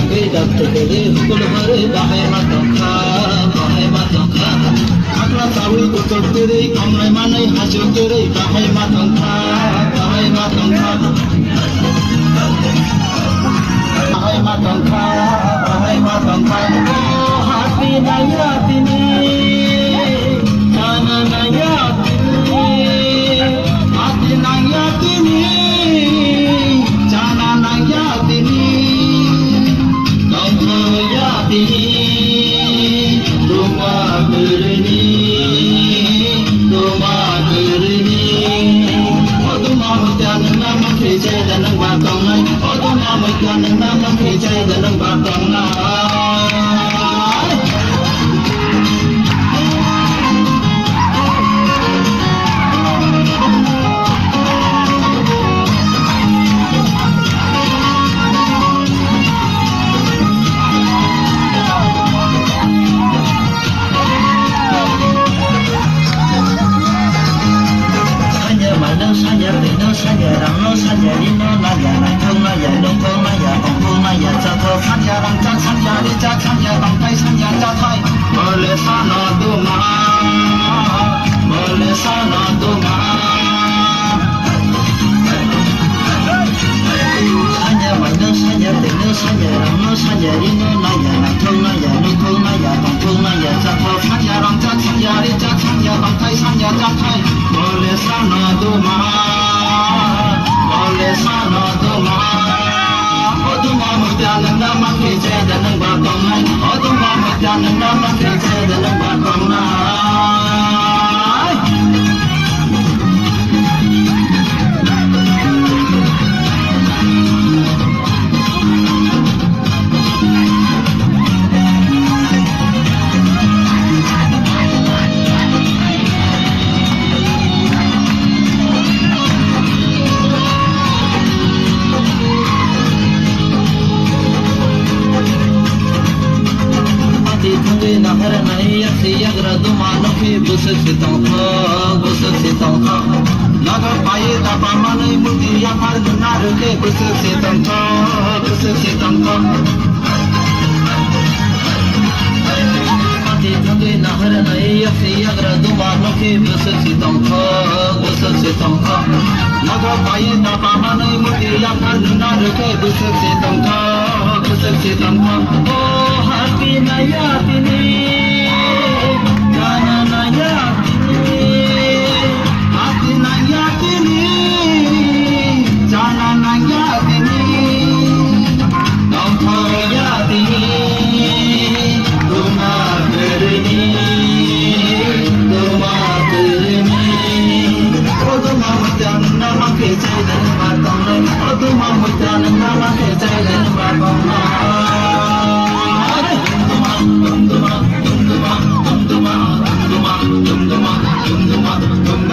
cái đập từ cái đi cô lo bơi ba hai mà tông kha ác là tao đi cô tông từ đi không lại mà này hai chỗ từ đi ba hai mà tông kha ba hai mà tông kha hati nayatini jana nayatini hati nayatini jana nayatini kamu yatini duma gerini oduma hujan nama kece dan batang nai oduma hujan nama kece dan batang nai Dum dum